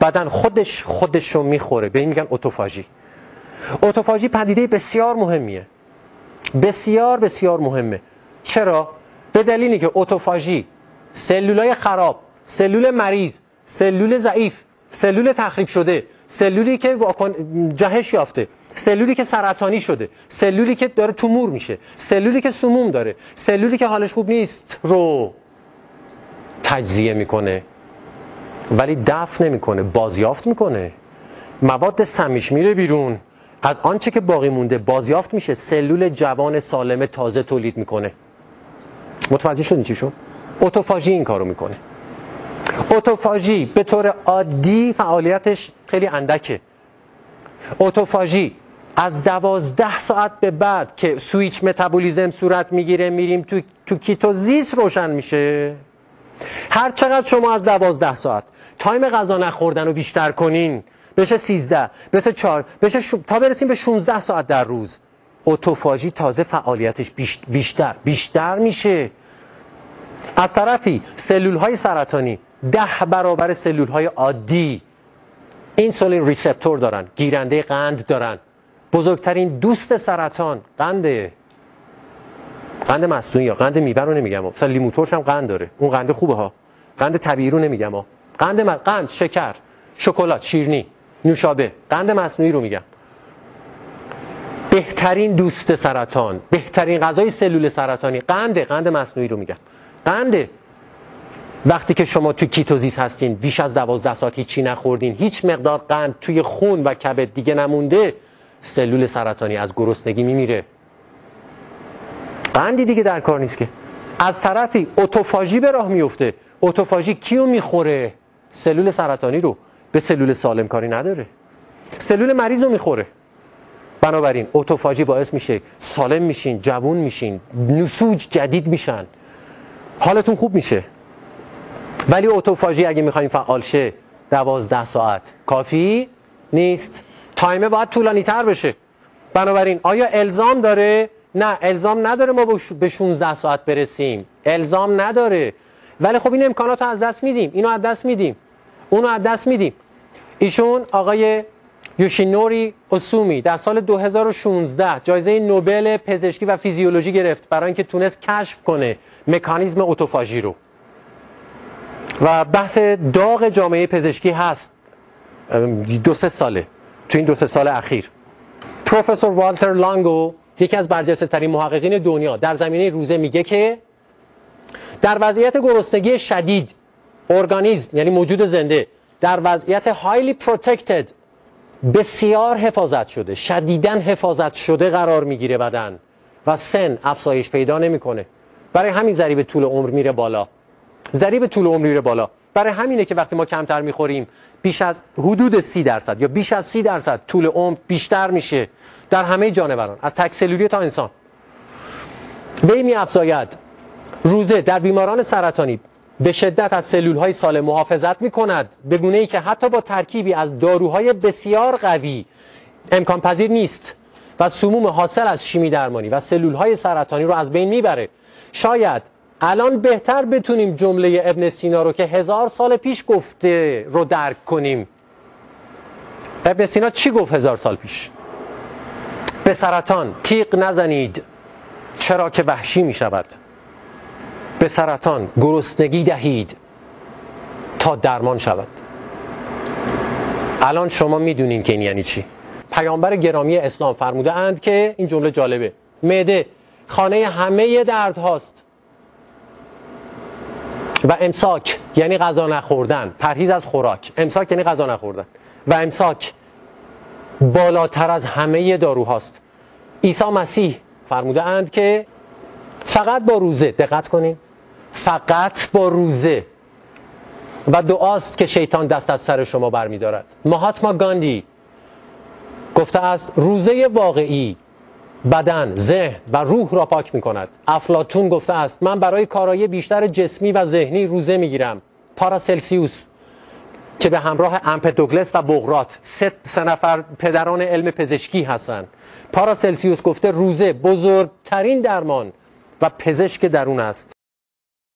بدن خودش رو میخوره. به این میگن اتوفاژی. اتوفاژی پدیده بسیار مهمیه، بسیار بسیار مهمه. چرا؟ به دلیلی که اتوفاژی سلولای خراب، سلول مریض، سلول ضعیف، سلول تخریب شده، سلولی که جهش یافته، سلولی که سرطانی شده، سلولی که داره تومور میشه، سلولی که سموم داره، سلولی که حالش خوب نیست رو تجزیه میکنه ولی دفن نمیکنه، بازیافت میکنه. مواد سمیش میره بیرون، از آنچه که باقی مونده بازیافت میشه، سلول جوان سالم تازه تولید میکنه. متوجه شدین چی شد؟ اتوفاژی این کارو میکنه. اتوفاژی به طور عادی فعالیتش خیلی اندکه. اتوفاژی از 12 ساعت به بعد که سویچ متابولیزم صورت میگیره، میریم تو کیتوزیس روشن میشه. هر چقدر شما از 12 ساعت تایم غذا نخوردن رو بیشتر کنین، بشه 13، بشه 4، تا برسیم به 16 ساعت در روز، اتوفاژی تازه فعالیتش بیشتر میشه. از طرفی سلول های سرطانی 10 برابر سلول های عادی اینسولین ریسپتور دارن، گیرنده قند دارن. بزرگترین دوست سرطان قند مصنوعی، یا قند میوه رو نمیگم، مثلا لیمو ترش هم قند داره، اون قند خوبه ها، قند طبیعی رو نمیگم ها. قند شکر، شکلات، شیرینی، نوشابه، قند مصنوعی رو میگم. بهترین دوست سرطان، بهترین غذای سلول سرطانی قند مصنوعی رو میگم. قند وقتی که شما تو کیتوزیس هستین، بیش از 12 ساعت هیچی نخوردین، هیچ مقدار قند توی خون و کبد دیگه نمونده، سلول سرطانی از گرسنگی میمیره. قندی دیگه در کار نیست که. از طرفی اتوفاژی به راه میفته. اتوفاژی کیو میخوره؟ سلول سرطانی رو. به سلول سالم کاری نداره، سلول مریض رو میخوره. بنابراین اتوفاژی باعث میشه سالم میشین، جوون میشین، نسوج جدید میشن، حالتون خوب میشه. ولی اتوفاژی اگه میخوایم فعال شه 12 ساعت کافی نیست، تایمه باید طولانی تر بشه. بنابراین آیا الزام داره؟ نه، الزام نداره ما به 16 ساعت برسیم، الزام نداره. ولی خب این امکانات رو از دست میدیم، اینو از دست میدیم، اونو از دست میدیم. ایشون آقای یوشینوری اوسومی در سال 2016 جایزه نوبل پزشکی و فیزیولوژی گرفت برای اینکه تونست کشف کنه مکانیزم اتوفاژی رو. و بحث داغ جامعه پزشکی هست 2-3 ساله، تو این 2-3 سال اخیر. پروفسور والتر لانگو، یکی از برجسته ترین محققین دنیا در زمینه روزه، میگه که در وضعیت گرسنگی شدید ارگانیسم، یعنی موجود زنده، در وضعیت highly protected، بسیار حفاظت شده، شدیداً حفاظت شده قرار میگیره بدن و سن افزایش پیدا نمیکنه. برای همین ضریب طول عمر میره بالا. برای همینه که وقتی ما کمتر میخوریم بیش از حدود 30% یا بیش از 30% طول عمر بیشتر میشه در همه جانوران، از تک سلولی تا انسان. وی می‌افزاید روزه در بیماران سرطانی به شدت از سلول‌های سالم محافظت می‌کند، به گونه‌ای که حتی با ترکیبی از داروهای بسیار قوی امکان پذیر نیست و سموم حاصل از شیمی درمانی و سلول‌های سرطانی رو از بین میبره. شاید الان بهتر بتونیم جمله ابن سینا رو که 1000 سال پیش گفته رو درک کنیم. ابن سینا چی گفت 1000 سال پیش؟ به سرطان تیغ نزنید چرا که وحشی می شود. به سرطان گرسنگی دهید تا درمان شود. الان شما میدونین که این یعنی چی. پیامبر گرامی اسلام فرموده اند که این جمله جالبه: معده خانه همه درد هاست و امساک یعنی غذا نخوردن، پرهیز از خوراک. امساک یعنی غذا نخوردن و امساک بالاتر از همه داروهاست. عیسی مسیح فرموده اند که فقط با روزه، دقت کنین، فقط با روزه و دعاست که شیطان دست از سر شما برمی دارد. مهاتما گاندی گفته است روزه واقعی بدن، ذهن و روح را پاک می کند. افلاطون گفته است من برای کارایی بیشتر جسمی و ذهنی روزه می گیرم. پاراسلسیوس که به همراه امپدوکلس و بقراط 3 نفر پدران علم پزشکی هستند، پاراسلسیوس گفته روزه بزرگترین درمان و پزشک درون است.